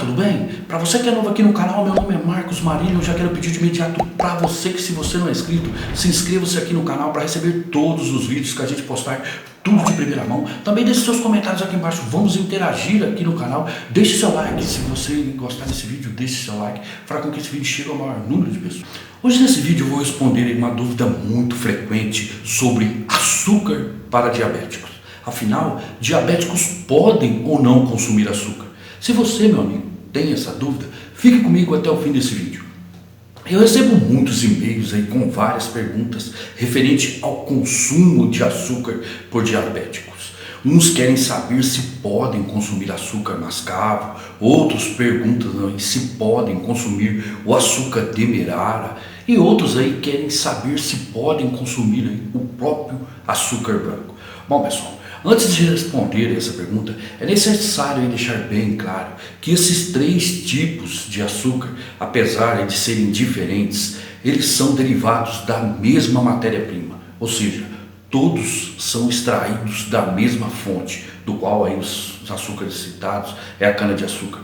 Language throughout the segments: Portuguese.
tudo bem? Para você que é novo aqui no canal, meu nome é Marcos Marinho. Eu já quero pedir de imediato para você que, se você não é inscrito, se inscreva-se aqui no canal para receber todos os vídeos que a gente postar, tudo de primeira mão. Também deixe seus comentários aqui embaixo, vamos interagir aqui no canal. Deixe seu like, se você gostar desse vídeo, deixe seu like para com que esse vídeo chegue ao maior número de pessoas. Hoje nesse vídeo eu vou responder uma dúvida muito frequente sobre açúcar para diabéticos. Afinal, diabéticos podem ou não consumir açúcar? Se você, meu amigo, tem essa dúvida, fique comigo até o fim desse vídeo. Eu recebo muitos e-mails aí com várias perguntas referente ao consumo de açúcar por diabéticos. Uns querem saber se podem consumir açúcar mascavo, outros perguntam se podem consumir o açúcar demerara e outros aí querem saber se podem consumir aí o próprio açúcar branco. Bom, pessoal, antes de responder essa pergunta, é necessário deixar bem claro que esses três tipos de açúcar, apesar de serem diferentes, eles são derivados da mesma matéria-prima, ou seja, todos são extraídos da mesma fonte, do qual aí os açúcares citados é a cana-de-açúcar.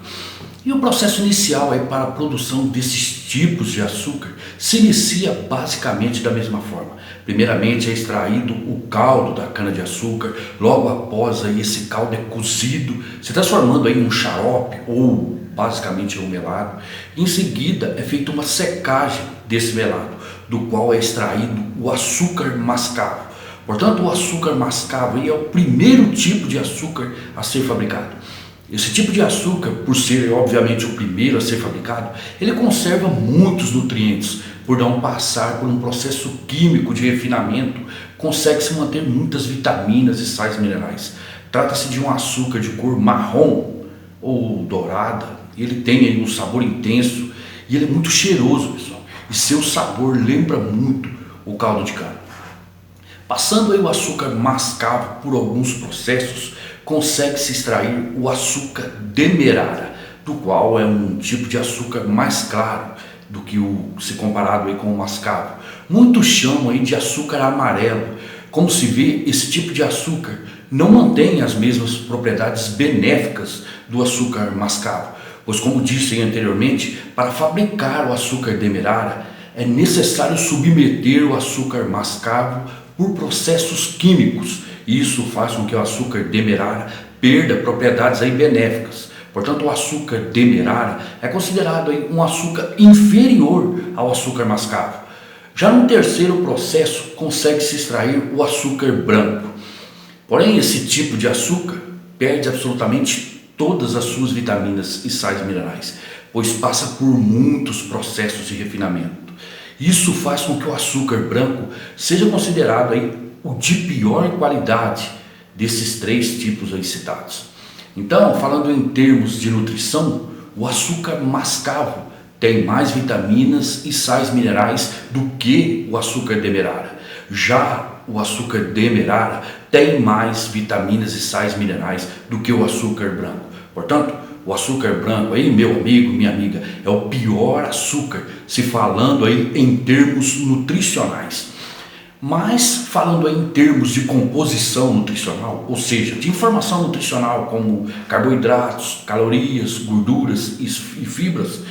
E o processo inicial aí para a produção desses tipos de açúcar se inicia basicamente da mesma forma. Primeiramente é extraído o caldo da cana-de-açúcar, logo após aí esse caldo é cozido, se transformando aí em um xarope ou basicamente um melado. Em seguida é feita uma secagem desse melado, do qual é extraído o açúcar mascavo. Portanto, o açúcar mascavo aí é o primeiro tipo de açúcar a ser fabricado. Esse tipo de açúcar, por ser obviamente o primeiro a ser fabricado, ele conserva muitos nutrientes, por não passar por um processo químico de refinamento, consegue-se manter muitas vitaminas e sais minerais. Trata-se de um açúcar de cor marrom ou dourada, ele tem aí um sabor intenso e ele é muito cheiroso, pessoal, e seu sabor lembra muito o caldo de cana. Passando aí o açúcar mascavo por alguns processos, consegue-se extrair o açúcar demerara, do qual é um tipo de açúcar mais claro do que se comparado aí com o mascavo. Muitos chamam aí de açúcar amarelo. Como se vê, esse tipo de açúcar não mantém as mesmas propriedades benéficas do açúcar mascavo, pois, como disse anteriormente, para fabricar o açúcar demerara é necessário submeter o açúcar mascavo por processos químicos. Isso faz com que o açúcar demerara perda propriedades aí benéficas. Portanto, o açúcar demerara é considerado aí um açúcar inferior ao açúcar mascavo. Já no terceiro processo, consegue-se extrair o açúcar branco. Porém, esse tipo de açúcar perde absolutamente todas as suas vitaminas e sais minerais, pois passa por muitos processos de refinamento. Isso faz com que o açúcar branco seja considerado aí o de pior qualidade desses três tipos aí citados. Então, falando em termos de nutrição, o açúcar mascavo tem mais vitaminas e sais minerais do que o açúcar demerara. Já o açúcar demerara tem mais vitaminas e sais minerais do que o açúcar branco. Portanto, o açúcar branco aí, meu amigo, minha amiga, é o pior açúcar, se falando aí em termos nutricionais. Mas falando aí em termos de composição nutricional, ou seja, de informação nutricional como carboidratos, calorias, gorduras e fibras,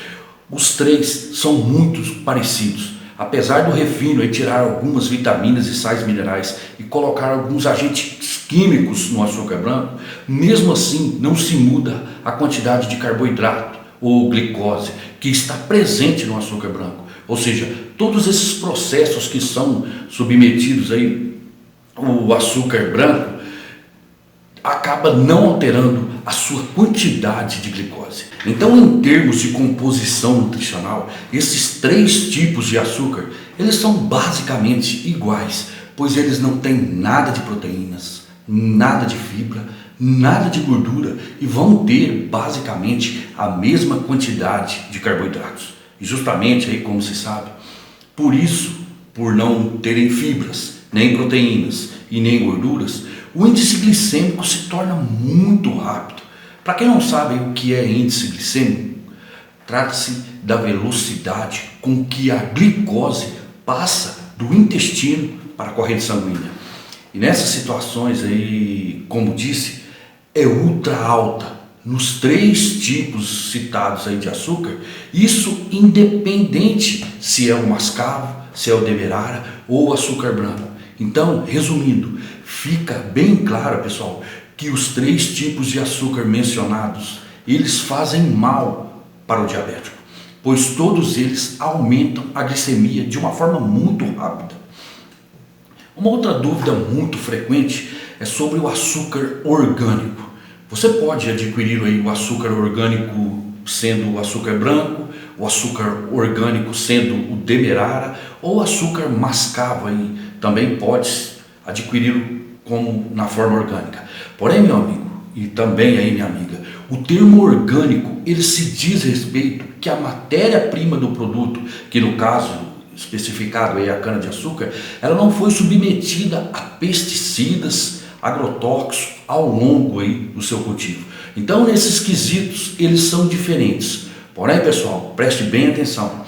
os três são muito parecidos. Apesar do refino aí tirar algumas vitaminas e sais minerais e colocar alguns agentes químicos no açúcar branco, mesmo assim não se muda a quantidade de carboidrato ou glicose que está presente no açúcar branco. Ou seja, todos esses processos que são submetidos aí o açúcar branco acaba não alterando a sua quantidade de glicose. Então, em termos de composição nutricional, esses três tipos de açúcar, eles são basicamente iguais, pois eles não têm nada de proteínas, nada de fibra, nada de gordura e vão ter basicamente a mesma quantidade de carboidratos. E justamente aí, como se sabe, por isso, por não terem fibras, nem proteínas e nem gorduras, o índice glicêmico se torna muito rápido. Para quem não sabe o que é índice glicêmico, trata-se da velocidade com que a glicose passa do intestino para a corrente sanguínea. E nessas situações aí, como disse, é ultra alta, nos 3 tipos citados aí de açúcar, isso independente se é o mascavo, se é o demerara ou o açúcar branco. Então, resumindo, fica bem claro, pessoal, que os 3 tipos de açúcar mencionados, eles fazem mal para o diabético, pois todos eles aumentam a glicemia de uma forma muito rápida. Uma outra dúvida muito frequente é sobre o açúcar orgânico. Você pode adquirir aí o açúcar orgânico sendo o açúcar branco, o açúcar orgânico sendo o demerara ou o açúcar mascavo aí também pode adquiri-lo como na forma orgânica. Porém, meu amigo e também aí minha amiga, o termo orgânico ele se diz respeito que a matéria-prima do produto, que no caso especificado aí a cana-de-açúcar, ela não foi submetida a pesticidas, agrotóxicos ao longo aí do seu cultivo. Então, nesses quesitos, eles são diferentes. Porém, pessoal, preste bem atenção.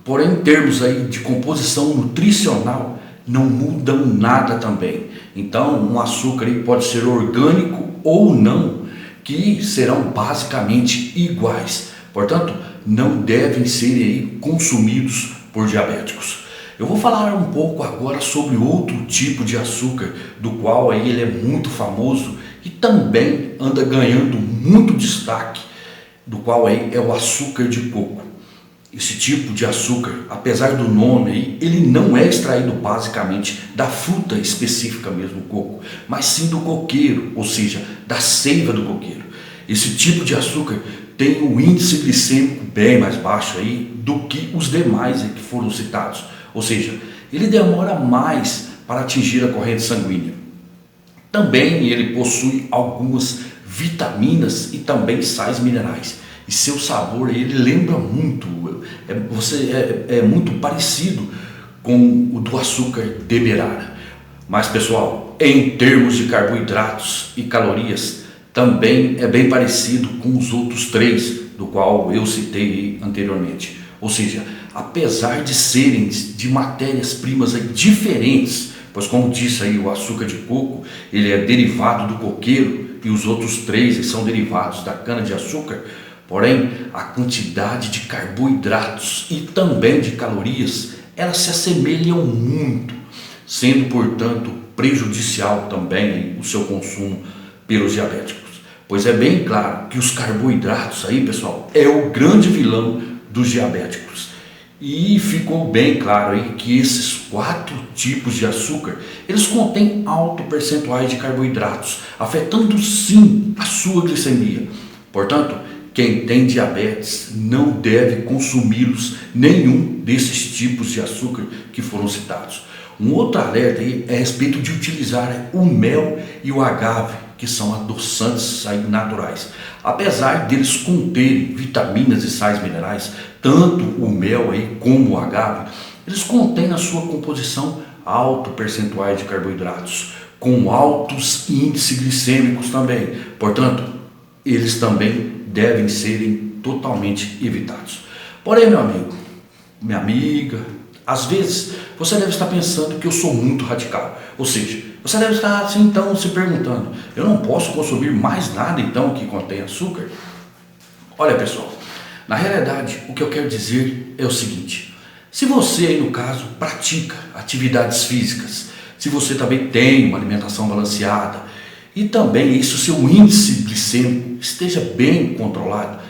Porém, em termos aí de composição nutricional, não mudam nada também. Então, um açúcar aí pode ser orgânico ou não, que serão basicamente iguais. Portanto, não devem ser aí consumidos por diabéticos. Eu vou falar um pouco agora sobre outro tipo de açúcar, do qual aí ele é muito famoso e também anda ganhando muito destaque, do qual aí é o açúcar de coco. Esse tipo de açúcar, apesar do nome aí, ele não é extraído basicamente da fruta específica mesmo, coco, mas sim do coqueiro, ou seja, da seiva do coqueiro. Esse tipo de açúcar tem um índice glicêmico bem mais baixo aí do que os demais que foram citados. Ou seja, ele demora mais para atingir a corrente sanguínea. Também ele possui algumas vitaminas e também sais minerais. E seu sabor ele lembra muito, é muito parecido com o do açúcar demerara. Mas pessoal, em termos de carboidratos e calorias, também é bem parecido com os outros 3, do qual eu citei anteriormente. Ou seja, apesar de serem de matérias-primas diferentes, pois como disse aí, o açúcar de coco, ele é derivado do coqueiro e os outros 3 são derivados da cana-de-açúcar, porém, a quantidade de carboidratos e também de calorias, elas se assemelham muito, sendo, portanto, prejudicial também o seu consumo pelos diabéticos. Pois é bem claro que os carboidratos aí, pessoal, é o grande vilão dos diabéticos. E ficou bem claro aí que esses 4 tipos de açúcar, eles contêm alto percentuais de carboidratos, afetando sim a sua glicemia. Portanto, quem tem diabetes não deve consumi-los, nenhum desses tipos de açúcar que foram citados. Um outro alerta aí é a respeito de utilizar o mel e o agave, que são adoçantes naturais. Apesar deles conterem vitaminas e sais minerais, tanto o mel aí como o agave, eles contêm na sua composição alto percentuais de carboidratos, com altos índices glicêmicos também. Portanto, eles também devem serem totalmente evitados. Porém, meu amigo, minha amiga, às vezes você deve estar pensando que eu sou muito radical. Ou seja, você deve estar assim então se perguntando, eu não posso consumir mais nada então que contém açúcar? Olha pessoal, na realidade o que eu quero dizer é o seguinte: se você aí no caso pratica atividades físicas, se você também tem uma alimentação balanceada e também isso seu índice glicêmico esteja bem controlado,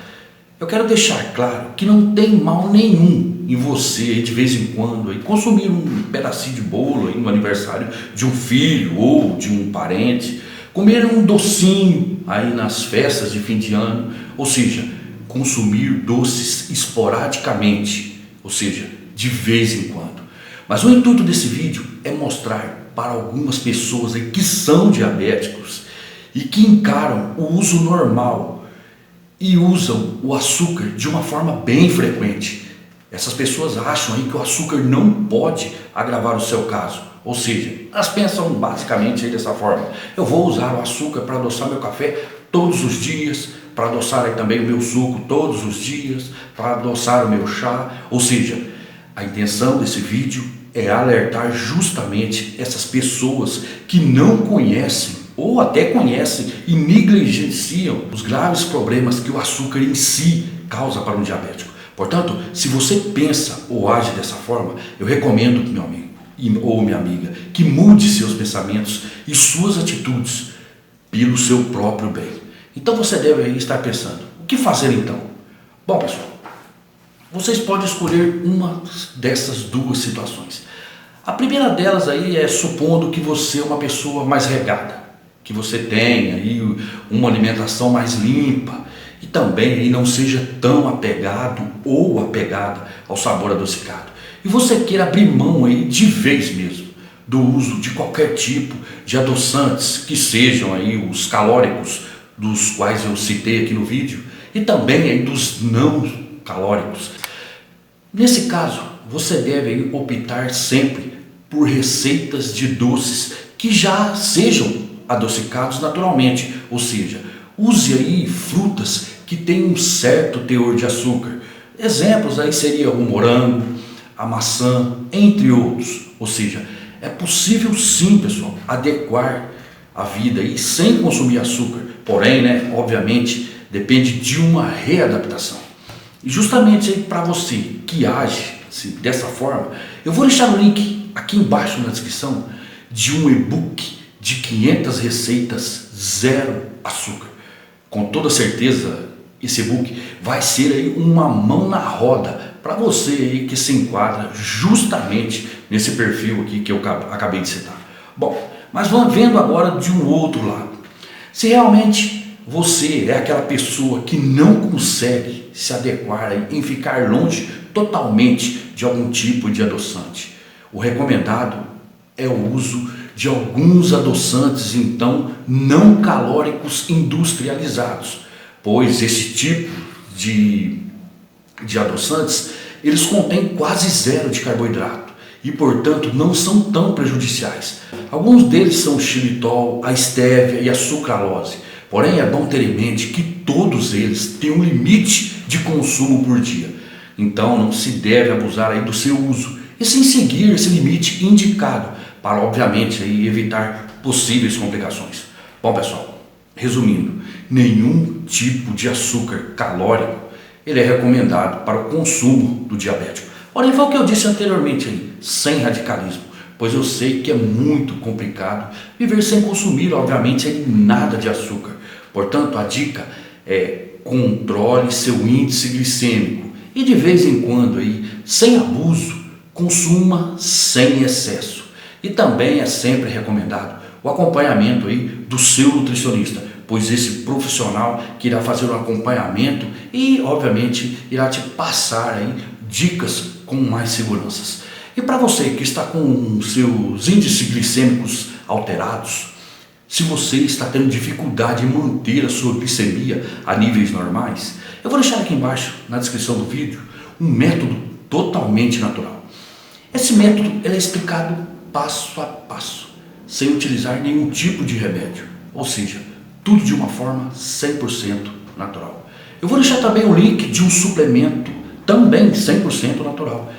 eu quero deixar claro que não tem mal nenhum em você de vez em quando consumir um pedacinho de bolo no aniversário de um filho ou de um parente, comer um docinho aí nas festas de fim de ano, ou seja, consumir doces esporadicamente, ou seja, de vez em quando. Mas o intuito desse vídeo é mostrar para algumas pessoas que são diabéticos e que encaram o uso normal e usam o açúcar de uma forma bem frequente. Essas pessoas acham aí que o açúcar não pode agravar o seu caso. Ou seja, elas pensam basicamente aí dessa forma: eu vou usar o açúcar para adoçar meu café todos os dias, para adoçar aí também o meu suco todos os dias, para adoçar o meu chá. Ou seja, a intenção desse vídeo é alertar justamente essas pessoas que não conhecem ou até conhecem e negligenciam os graves problemas que o açúcar em si causa para um diabético. Portanto, se você pensa ou age dessa forma, eu recomendo, meu amigo ou minha amiga, que mude seus pensamentos e suas atitudes pelo seu próprio bem. Então você deve aí estar pensando, o que fazer então? Bom, pessoal, vocês podem escolher uma dessas duas situações. A primeira delas aí é supondo que você é uma pessoa mais regada, que você tenha aí uma alimentação mais limpa e também aí não seja tão apegado ou apegada ao sabor adocicado. E você queira abrir mão aí de vez mesmo do uso de qualquer tipo de adoçantes, que sejam aí os calóricos, dos quais eu citei aqui no vídeo, e também aí dos não calóricos. Nesse caso, você deve aí optar sempre por receitas de doces que já sejam adocicados naturalmente, ou seja, use aí frutas que têm um certo teor de açúcar. Exemplos aí seria o morango, a maçã, entre outros. Ou seja, é possível sim, pessoal, adequar a vida aí sem consumir açúcar. Porém, obviamente, depende de uma readaptação. E justamente aí para você que age assim, dessa forma, eu vou deixar o link aqui embaixo na descrição de um e-book de 500 receitas zero açúcar. Com toda certeza, esse e-book vai ser aí uma mão na roda para você aí que se enquadra justamente nesse perfil aqui que eu acabei de citar. Bom, mas vamos vendo agora de um outro lado. Se realmente você é aquela pessoa que não consegue se adequar em ficar longe totalmente de algum tipo de adoçante, o recomendado é o uso de alguns adoçantes, então, não calóricos industrializados, pois esse tipo de adoçantes, eles contêm quase zero de carboidrato e, portanto, não são tão prejudiciais. Alguns deles são o xilitol, a estévia e a sucralose. Porém, é bom ter em mente que todos eles têm um limite de consumo por dia. Então, não se deve abusar aí do seu uso e sim seguir esse limite indicado para, obviamente, aí evitar possíveis complicações. Bom, pessoal, resumindo, nenhum tipo de açúcar calórico ele é recomendado para o consumo do diabético. Porém, foi o que eu disse anteriormente aí, sem radicalismo, pois eu sei que é muito complicado viver sem consumir, obviamente, aí nada de açúcar. Portanto, a dica é controle seu índice glicêmico e de vez em quando aí, sem abuso, consuma sem excesso. E também é sempre recomendado o acompanhamento aí do seu nutricionista, pois esse profissional que irá fazer um acompanhamento e, obviamente, irá te passar aí dicas com mais seguranças. E para você que está com seus índices glicêmicos alterados, se você está tendo dificuldade em manter a sua glicemia a níveis normais, eu vou deixar aqui embaixo na descrição do vídeo um método totalmente natural. Esse método é explicado passo a passo, sem utilizar nenhum tipo de remédio, ou seja, tudo de uma forma 100% natural. Eu vou deixar também o link de um suplemento também 100% natural.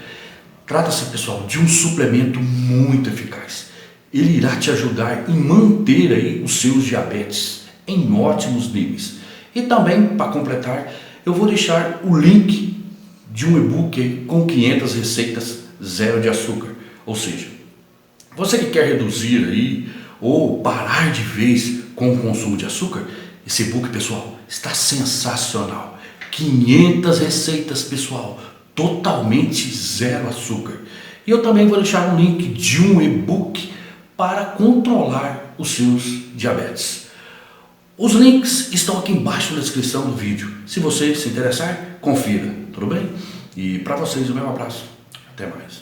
Trata-se, pessoal, de um suplemento muito eficaz. Ele irá te ajudar em manter aí os seus diabetes em ótimos níveis. E também, para completar, eu vou deixar o link de um e-book com 500 receitas zero de açúcar. Ou seja, você que quer reduzir aí ou parar de vez com o consumo de açúcar, esse e-book, pessoal, está sensacional. 500 receitas, pessoal, totalmente zero açúcar. E eu também vou deixar um link de um e-book para controlar os seus diabetes. Os links estão aqui embaixo na descrição do vídeo. Se você se interessar, confira, tudo bem? E para vocês, o meu abraço. Até mais.